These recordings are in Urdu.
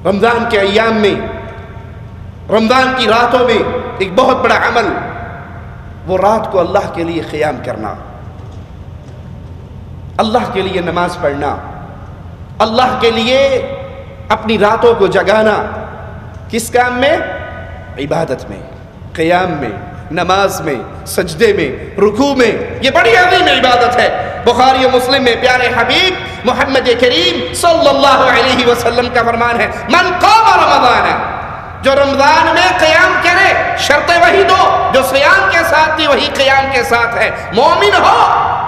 رمضان کے ایام میں، رمضان کی راتوں میں ایک بہت بڑا عمل، وہ رات کو اللہ کے لیے قیام کرنا، اللہ کے لیے نماز پڑھنا، اللہ کے لیے اپنی راتوں کو جگانا۔ کس کام میں؟ عبادت میں، قیام میں، نماز میں، سجدے میں، رکوع میں۔ یہ بڑی عظیم عبادت ہے۔ بخاری و مسلم میں پیارے حبیب محمد کریم صلی اللہ علیہ وسلم کا فرمان ہے، من قام رمضان، جو رمضان میں قیام کرے، شرطیں وہی دو جو صیام کے ساتھ تھی وہی قیام کے ساتھ ہے۔ مومن ہو،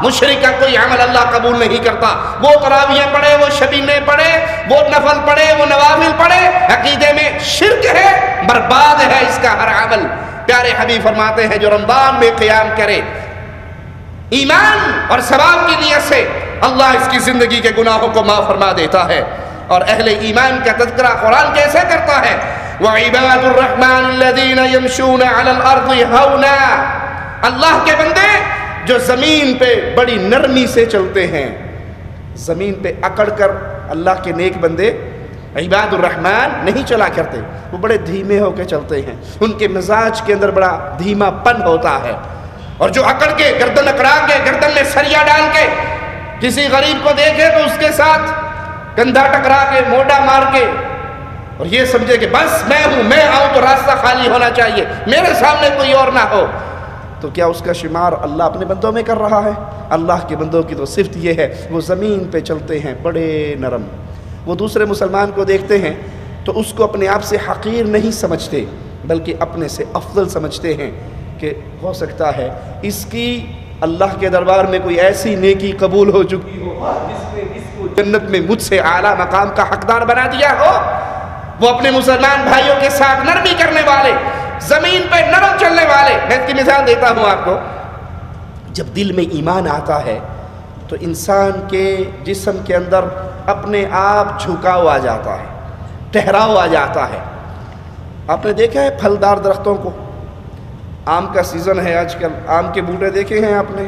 مشرک کا کوئی عمل اللہ قبول نہیں کرتا۔ وہ تراویحیں پڑھے، وہ شبینے پڑھے، وہ نفل پڑھے، وہ نوافل پڑھے، عقیدے میں شرک ہے، برباد ہے اس کا ہر عمل۔ پیارے حبیب فرماتے ہیں جو رمضان میں قیام کرے ایمان اور ثواب کی نیت سے، اللہ اس کی زندگی کے گناہوں کو معاف فرما دیتا ہے۔ اور اہل ایمان کا تذکرہ قرآن کیسے کرتا ہے؟ وَعِبَادُ الرَّحْمَنِ الَّذِينَ يَمْشُونَ عَلَى الْأَرْضِ هَوْنًا، اللہ کے بندے جو زمین پہ بڑی نرمی سے چلتے ہیں، زمین پہ اکڑ کر اللہ کے نیک بندے عباد الرحمن نہیں چلا کرتے، وہ بڑے دھیمے ہو کے چلتے ہیں، ان کے مزاج کے اندر بڑا دھیما پن ہوتا ہے۔ اور جو اکڑ کے، گردن اکڑا کے، گردن میں سریا ڈال کے کسی غریب کو دیکھے تو اس کے ساتھ کندھا ٹکرا کے، موڈا مار کے، اور یہ سمجھے کہ بس میں ہوں، میں آؤں تو راستہ خالی ہونا چاہیے، میرے سامنے کوئی اور نہ ہو، تو کیا اس کا شمار اللہ اپنے بندوں میں کر رہا ہے؟ اللہ کے بندوں کی تو صفت یہ ہے، وہ زمین پہ چلتے ہیں بڑے نرم۔ وہ دوسرے مسلمان کو دیکھتے ہیں تو اس کو اپنے آپ سے حقیر نہیں سمجھتے، بلکہ اپنے سے افضل سمجھتے ہیں کہ ہو سکتا ہے اس کی اللہ کے دربار میں کوئی ایسی نیکی قبول ہو چکی ہو جس نے اس کو جنت میں مجھ سے اعلیٰ مقام کا حقدار بنا دیا ہو۔ وہ اپنے مسلمان بھائیوں کے ساتھ نرمی کرنے والے، زمین پہ نرم چلنے والے۔ میں اس کی مثال دیتا ہوں آپ کو۔ جب دل میں ایمان آتا ہے تو انسان کے جسم کے اندر اپنے آپ جھکاؤ آ جاتا ہے، ٹھہراؤ آ جاتا ہے۔ آپ نے دیکھا ہے پھلدار درختوں کو، آم کا سیزن ہے آج کل، آم کے بوٹے دیکھے ہیں آپ نے؟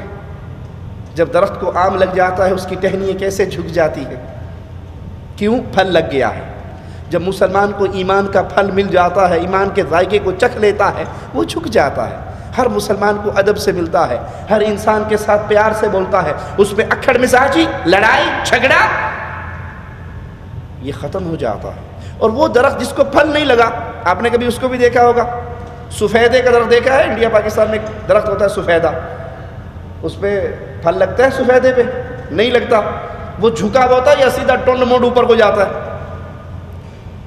جب درخت کو آم لگ جاتا ہے اس کی ٹہنیاں کیسے جھک جاتی ہے؟ کیوں؟ پھل لگ گیا ہے۔ جب مسلمان کو ایمان کا پھل مل جاتا ہے، ایمان کے ذائقے کو چکھ لیتا ہے، وہ جھک جاتا ہے۔ ہر مسلمان کو ادب سے ملتا ہے، ہر انسان کے ساتھ پیار سے بولتا ہے، اس میں اکھڑ مزاجی، لڑائی جھگڑا یہ ختم ہو جاتا ہے۔ اور وہ درخت جس کو پھل نہیں لگا، آپ نے کبھی اس کو بھی دیکھا ہوگا، سفیدے کا درخت دیکھا ہے؟ انڈیا پاکستان میں ایک درخت ہوتا ہے سفیدہ، اس پہ پھل لگتا ہے؟ سفیدے پہ نہیں لگتا، وہ جھکا ہوا ہوتا ہے یا سیدھا ٹونڈ موڈ اوپر کو جاتا ہے،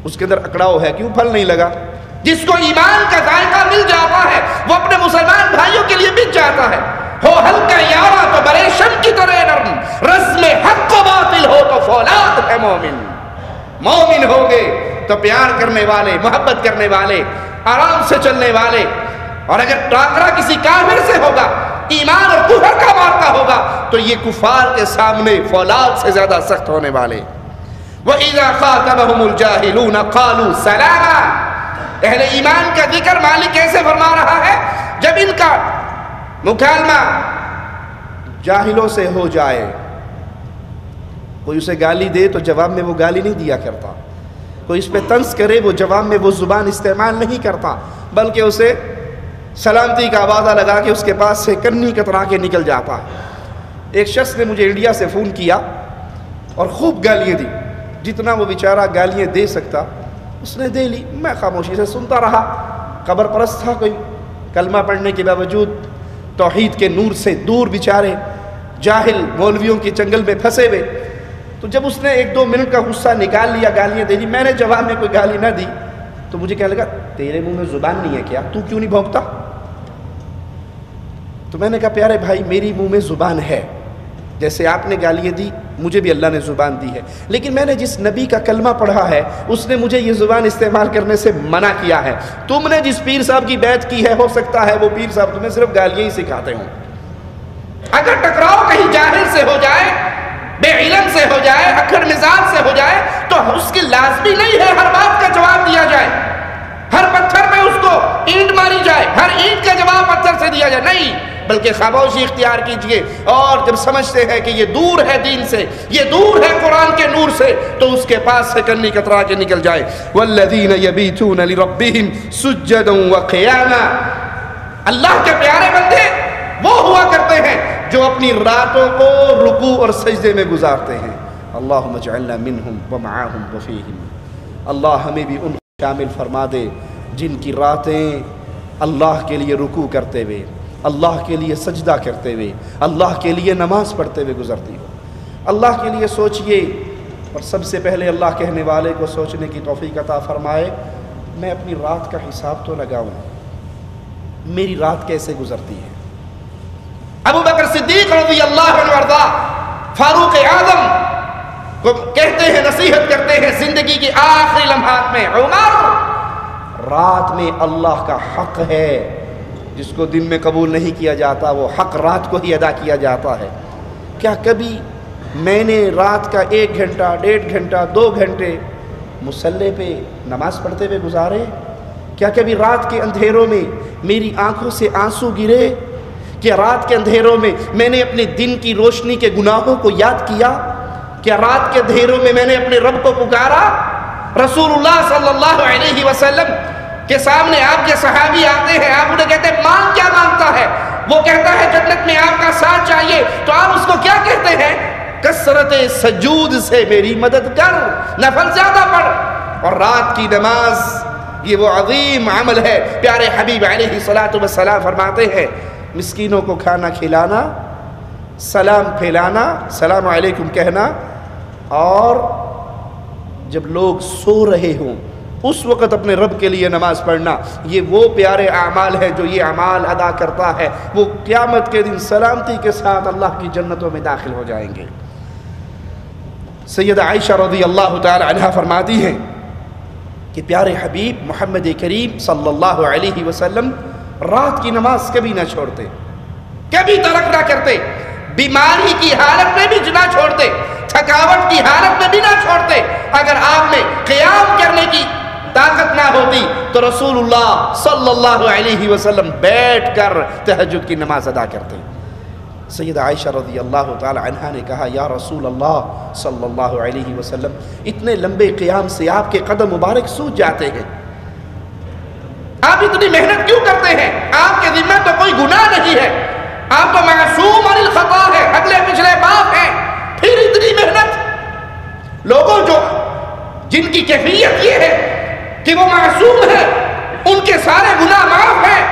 اس کے اندر اکڑاؤ ہے، کیوں؟ پھل نہیں لگا۔ جس کو ایمان کا ذائقہ مل جاتا ہے وہ اپنے مسلمان بھائیوں کے لیے بک جاتا ہے۔ ہو ہلکا یارا تو بریشم کی طرح نرم، رزم حق و باطل ہو تو فولاد ہے مومن۔ مومن ہوگے تو پیار کرنے والے، محبت کرنے والے، آرام سے چلنے والے، اور اگر ٹاکرا کسی کافر سے ہوگا، ایمان اور کفر کا مارکا ہوگا، تو یہ کفار کے سامنے فولاد سے زیادہ سخت ہونے والے۔ وَإِذَا خَاطَبَهُمُ الْجَاهِلُونَ قَالُوا سَلَامًا۔ اہل ایمان کا ذکر مالک کیسے فرما رہا ہے؟ جب ان کا مکالمہ جاہلوں سے ہو جائے، کوئی اسے گالی دے تو جواب میں وہ گالی نہیں دیا کرتا، کوئی اس پہ طنز کرے وہ جواب میں وہ زبان استعمال نہیں کرتا، بلکہ اسے سلامتی کا آوازہ لگا کے اس کے پاس سے کنی کترا کے نکل جاتا ہے۔ ایک شخص نے مجھے انڈیا سے فون کیا اور خوب گالیاں دی، جتنا وہ بیچارہ گالیاں دے سکتا اس نے دے لی۔ میں خاموشی سے سنتا رہا، قبر پرست تھا کوئی، کلمہ پڑھنے کے باوجود توحید کے نور سے دور بیچارے، جاہل مولویوں کے چنگل میں پھنسے ہوئے۔ تو جب اس نے 1-2 منٹ کا غصہ نکال لیا، گالیاں دے دی، میں نے جواب میں کوئی گالی نہ دی، تو مجھے کہنے لگا تیرے منہ میں زبان نہیں ہے کیا؟ تو کیوں نہیں بھونکتا؟ تو میں نے کہا پیارے بھائی میری منہ میں زبان ہے، جیسے آپ نے گالیاں دی مجھے بھی اللہ نے زبان دی ہے، لیکن میں نے جس نبی کا کلمہ پڑھا ہے اس نے مجھے یہ زبان استعمال کرنے سے منع کیا ہے۔ تم نے جس پیر صاحب کی بیعت کی ہے، ہو سکتا ہے وہ پیر صاحب تمہیں صرف گالیاں ہی سکھاتے ہوں۔ اگر ٹکراؤ کہیں جاہل سے ہو جائے، بے علم سے ہو جائے، اکھڑ مزاج سے ہو جائے، تو اس کی لازمی نہیں ہے ہر بات کا جواب دیا جائے، ہر پتھر پہ اس کو اینٹ ماری جائے، ہر اینٹ کا جواب پتھر سے دیا جائے، نہیں۔ بلکہ خاموشی اختیار کیجئے، اور جب سمجھتے ہیں کہ یہ دور ہے دین سے، یہ دور ہے قرآن کے نور سے، تو اس کے پاس سے کنی کترا کے نکل جائے۔ وَالَّذِينَ يَبِيتُونَ لِرَبِّهِمْ سُجَّدًا وَقِيَامًا، اللہ کے پیارے بندے وہ ہوا کرتے ہیں جو اپنی راتوں کو رکوع اور سجدے میں گزارتے ہیں۔ اللہم اجعلنا منہم ومعاہم وفیہم، اللہ ہمیں بھی ان کو شامل فرما دے جن کی راتیں اللہ کے لیے رکوع کرتے ہوئے، اللہ کے لیے سجدہ کرتے ہوئے، اللہ کے لیے نماز پڑھتے ہوئے گزرتی ہو۔ اللہ کے لیے سوچئے، اور سب سے پہلے اللہ کہنے والے کو سوچنے کی توفیق عطا فرمائے، میں اپنی رات کا حساب تو لگاؤں، میری رات کیسے گزرتی ہے۔ ابو بکر صدیق رضی اللہ عنہ وارضا فاروق اعظم کو کہتے ہیں، نصیحت کرتے ہیں زندگی کی آخری لمحات میں، عمر، رات میں اللہ کا حق ہے جس کو دن میں قبول نہیں کیا جاتا، وہ حق رات کو ہی ادا کیا جاتا ہے۔ کیا کبھی میں نے رات کا 1 گھنٹہ، 1.5 گھنٹہ، 2 گھنٹے مصلی پہ نماز پڑھتے ہوئے گزارے؟ کیا کبھی رات کے اندھیروں میں میری آنکھوں سے آنسو گرے؟ کیا رات کے اندھیروں میں میں نے اپنے دن کی روشنی کے گناہوں کو یاد کیا؟ کیا رات کے اندھیروں میں میں نے اپنے رب کو پکارا؟ رسول اللہ صلی اللہ علیہ وسلم کے سامنے آپ کے صحابی آتے ہیں، آپ انہیں کہتے ہیں مانگ کیا مانگتا ہے؟ وہ کہتا ہے جنت میں آپ کا ساتھ چاہیے، تو آپ اس کو کیا کہتے ہیں؟ کثرت سجود سے میری مدد کر، نفل زیادہ پڑھ۔ اور رات کی نماز یہ وہ عظیم عمل ہے، پیارے حبیب علیہ الصلوۃ والسلام فرماتے ہیں مسکینوں کو کھانا کھلانا، سلام پھیلانا، السلام علیکم کہنا، اور جب لوگ سو رہے ہوں اس وقت اپنے رب کے لیے نماز پڑھنا، یہ وہ پیارے اعمال ہے جو یہ اعمال ادا کرتا ہے وہ قیامت کے دن سلامتی کے ساتھ اللہ کی جنتوں میں داخل ہو جائیں گے۔ سیدہ عائشہ رضی اللہ تعالی عنہا فرماتی ہیں کہ پیارے حبیب محمد کریم صلی اللہ علیہ وسلم رات کی نماز کبھی نہ چھوڑتے، کبھی ترک نہ کرتے، بیماری کی حالت میں بھی نہ چھوڑتے، تھکاوٹ کی حالت میں بھی نہ چھوڑتے۔ اگر آپ میں قیام کرنے کی طاقت نہ ہوتی تو رسول اللہ صلی اللہ علیہ وسلم بیٹھ کر تہجد کی نماز ادا کرتے۔ سیدہ عائشہ رضی اللہ تعالی عنہا نے کہا یا رسول اللہ صلی اللہ علیہ وسلم، اتنے لمبے قیام سے آپ کے قدم مبارک سوج جاتے ہیں، آپ اتنی محنت کیوں کرتے ہیں؟ آپ کے ذمہ تو کوئی گناہ نہیں ہے، آپ تو معصوم عن الخطا ہے، اگلے پچھلے معاف ہیں، پھر اتنی محنت؟ لوگوں جن کی کیفیت یہ ہے کہ وہ معصوم ہے، ان کے سارے گناہ معاف ہیں،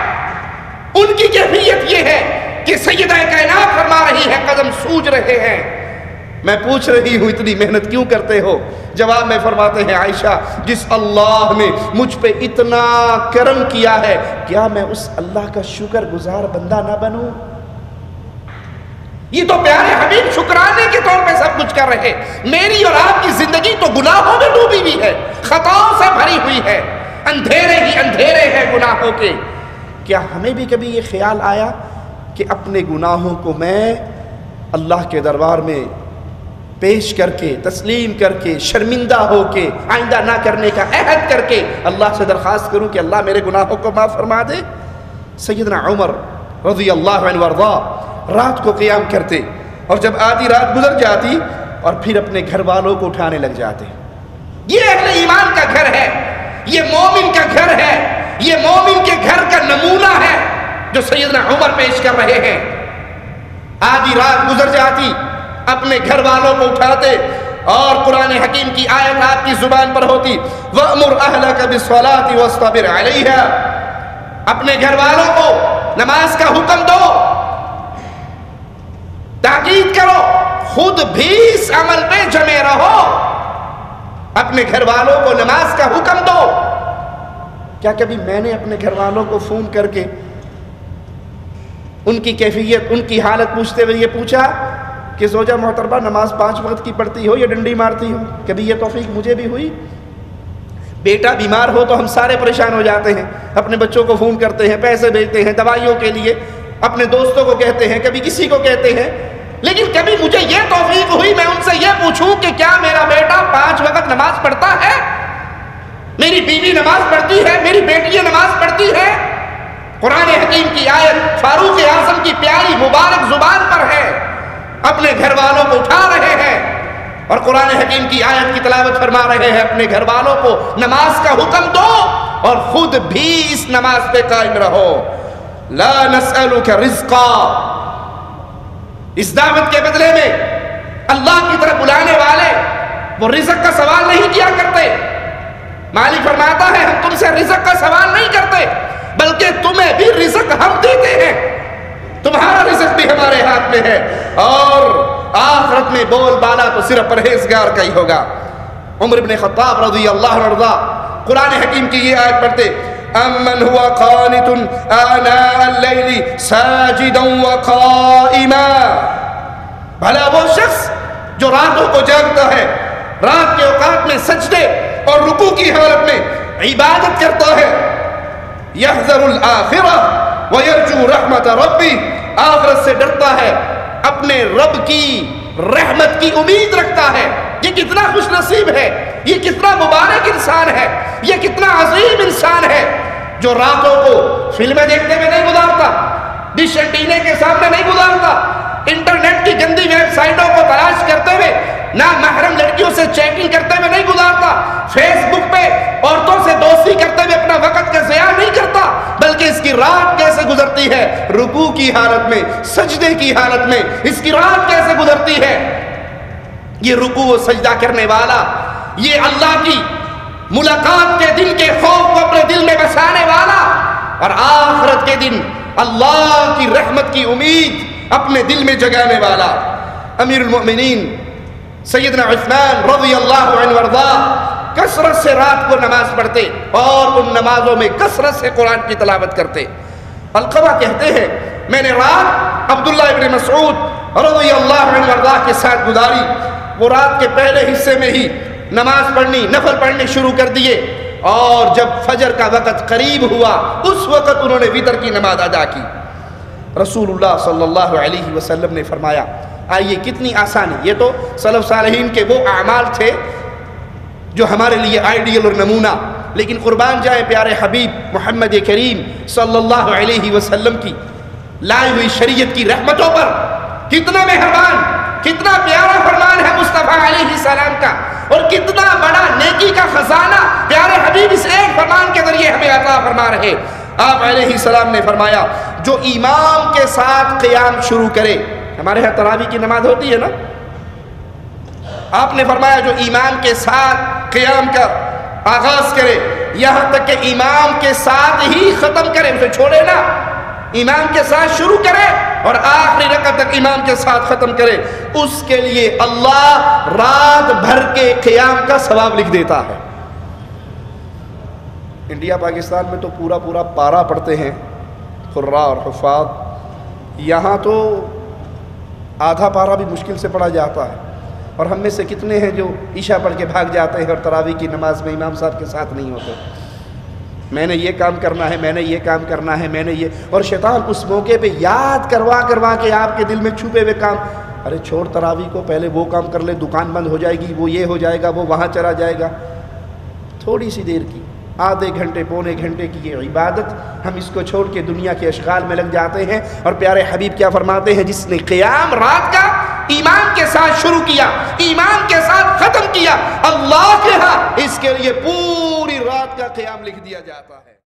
ان کی کیفیت یہ ہے کہ سیدہ کائنات فرما رہی ہے قدم سوج رہے ہیں۔ میں پوچھ رہی ہوں اتنی محنت کیوں کرتے ہو؟ جواب میں فرماتے ہیں عائشہ، جس اللہ نے مجھ پہ اتنا کرم کیا ہے، کیا میں اس اللہ کا شکر گزار بندہ نہ بنوں؟ یہ تو پیارے حبیب شکرانے کے طور پہ سب کچھ کر رہے، میری اور آپ کی زندگی تو گناہوں میں ڈوبی ہوئی ہے، خطاؤں سے بھری ہوئی ہے، اندھیرے ہی اندھیرے ہیں گناہوں کے۔ کیا ہمیں بھی کبھی یہ خیال آیا کہ اپنے گناہوں کو میں اللہ کے دربار میں پیش کر کے، تسلیم کر کے، شرمندہ ہو کے، آئندہ نہ کرنے کا عہد کر کے اللہ سے درخواست کروں کہ اللہ میرے گناہوں کو معاف فرما دے؟ سیدنا عمر رضی اللہ عنہ وارضا رات کو قیام کرتے، اور جب آدھی رات گزر جاتی اور پھر اپنے گھر والوں کو اٹھانے لگ جاتے۔ یہ اہل ایمان کا گھر ہے، یہ مومن کا گھر ہے، یہ مومن کے گھر کا نمونہ ہے جو سیدنا عمر پیش کر رہے ہیں۔ آدھی رات گزر جاتی، اپنے گھر والوں کو اٹھاتے، اور قرآن حکیم کی آیت آپ کی زبان پر ہوتی وَأْمُرْ أَهْلَكَ بِالصَّلَاةِ وَاصْطَبِرْ عَلَيْهَا، اپنے گھر والوں کو نماز کا حکم دو، تاکید کرو، خود بھی اس عمل پہ جمے رہو، اپنے گھر والوں کو نماز کا حکم دو۔ کیا کبھی میں نے اپنے گھر والوں کو فون کر کے ان کی کیفیت، ان کی حالت پوچھتے ہوئے یہ پوچھا کہ زوجہ محترمہ نماز 5 وقت کی پڑھتی ہو یا ڈنڈی مارتی ہو؟ کبھی یہ توفیق مجھے بھی ہوئی؟ بیٹا بیمار ہو تو ہم سارے پریشان ہو جاتے ہیں، اپنے بچوں کو فون کرتے ہیں، پیسے بھیجتے ہیں دوائیوں کے لیے، اپنے دوستوں کو کہتے ہیں، کبھی کسی کو کہتے ہیں، لیکن کبھی مجھے یہ توفیق ہوئی میں ان سے یہ پوچھوں کہ کیا میرا بیٹا 5 وقت نماز پڑھتا ہے؟ میری بیوی نماز پڑھتی ہے؟ میری بیٹیاں نماز پڑھتی ہے؟ قرآن حکیم کی آیت فاروق اعظم کی پیاری مبارک زبان پر ہے، اپنے گھر والوں کو اٹھا رہے ہیں اور قرآن حکیم کی آیت کی تلاوت فرما رہے ہیں، اپنے گھر والوں کو نماز کا حکم دو اور خود بھی اس نماز پہ قائم رہو۔ لا نسألک رزقا، اس دعوت کے بدلے میں اللہ کی طرف بلانے والے وہ رزق کا سوال نہیں کیا کرتے۔ مالک فرماتا ہے ہم تم سے رزق کا سوال نہیں کرتے، بلکہ تمہیں بھی رزق ہم دیتے ہیں، تمہارا رزق بھی ہمارے ہاتھ میں ہے، اور آخرت میں بول بالا تو صرف پرہیزگار کا ہی ہوگا۔ عمر بن خطاب رضی اللہ عنہ قرآن حکیم کی یہ آیت پڑھتے، امن هو قانت آناء اللیل ساجدا وقائما، بھلا وہ شخص جو راتوں کو جاگتا ہے، رات کے اوقات میں سجدے اور رکوع کی حالت میں عبادت کرتا ہے، یحذر الآخرہ ویرجو رحمت ربی، آخرت سے ڈرتا ہے، اپنے رب کی رحمت کی امید رکھتا ہے۔ یہ کتنا خوش نصیب ہے، یہ کتنا مبارک انسان ہے، یہ کتنا عظیم انسان ہے جو راتوں کو فلمیں دیکھنے میں نہیں گزارتا، ڈش اینٹینے کے سامنے نہیں گزارتا، انٹرنیٹ کی گندی ویب سائٹوں کو تلاش کرتے ہوئے نامحرم لڑکیوں سے چیٹنگ کرتے ہوئے نہیں گزارتا، فیس بک پہ عورتوں سے دوستی کرتے ہوئے اپنا وقت کا ضیاع نہیں کرتا، بلکہ اس کی رات کیسے گزرتی ہے، رکوع کی حالت میں، سجدے کی حالت میں، اس کی رات کیسے گزرتی ہے۔ یہ رکوع و سجدہ کرنے والا، یہ اللہ کی ملاقات کے دن کے خوف کو اپنے دل میں بسانے والا، اور آخرت کے دن اللہ کی رحمت کی امید اپنے دل میں جگانے والا، امیر المؤمنین سیدنا عثمان رضی اللہ عنہ وارضا کثرت سے رات کو نماز پڑھتے اور ان نمازوں میں کثرت سے قرآن کی تلاوت کرتے۔ علقمہ کہتے ہیں میں نے رات عبداللہ ابن مسعود رضی اللہ عنہ وارضا کے ساتھ گزاری، وہ رات کے پہلے حصے میں ہی نماز پڑھنی، نفل پڑھنے شروع کر دیے، اور جب فجر کا وقت قریب ہوا اس وقت انہوں نے وتر کی نماز ادا کی۔ رسول اللہ صلی اللہ علیہ وسلم نے فرمایا آئیے کتنی آسانی، یہ تو سلف صالحین کے وہ اعمال تھے جو ہمارے لیے آئیڈیل اور نمونہ، لیکن قربان جائیں پیارے حبیب محمد کریم صلی اللہ علیہ وسلم کی لائی ہوئی شریعت کی رحمتوں پر کتنا مہربان، کتنا پیارا فرمان ہے مصطفیٰ علیہ السلام کا، اور کتنا بڑا نیکی کا خزانہ پیارے حبیب اس ایک فرمان کے ذریعے ہمیں عطا فرما رہے۔ آپ علیہ السلام نے فرمایا جو امام کے ساتھ قیام شروع کرے، ہمارے ہاں تراویح کی نماز ہوتی ہے نا، آپ نے فرمایا جو امام کے ساتھ قیام کا آغاز کرے یہاں تک کہ امام کے ساتھ ہی ختم کرے، اسے چھوڑے نا، امام کے ساتھ شروع کرے اور آخری رکعت تک امام کے ساتھ ختم کرے، اس کے لیے اللہ رات بھر کے قیام کا ثواب لکھ دیتا ہے۔ انڈیا پاکستان میں تو پورا پورا پارا پڑھتے ہیں قراء اور حفاظ، یہاں تو آدھا پارا بھی مشکل سے پڑھا جاتا ہے، اور ہم میں سے کتنے ہیں جو عشاء پڑھ کے بھاگ جاتے ہیں اور تراویح کی نماز میں امام صاحب کے ساتھ نہیں ہوتے، میں نے یہ کام کرنا ہے، میں نے یہ کام کرنا ہے، میں نے یہ، اور شیطان اس موقع پہ یاد کروا کے آپ کے دل میں چھپے ہوئے کام، ارے چھوڑ تراویح کو، پہلے وہ کام کر لے، دکان بند ہو جائے گی، وہ یہ ہو جائے گا، وہ وہاں چلا جائے گا۔ تھوڑی سی دیر کی، آدھے گھنٹے پونے گھنٹے کی یہ عبادت، ہم اس کو چھوڑ کے دنیا کے اشغال میں لگ جاتے ہیں، اور پیارے حبیب کیا فرماتے ہیں جس نے قیام رات کا ایمان کے ساتھ شروع کیا، ایمان کے ساتھ ختم کیا، اللہ کے ہاں اس کے لیے پوری رات کا قیام لکھ دیا جاتا ہے۔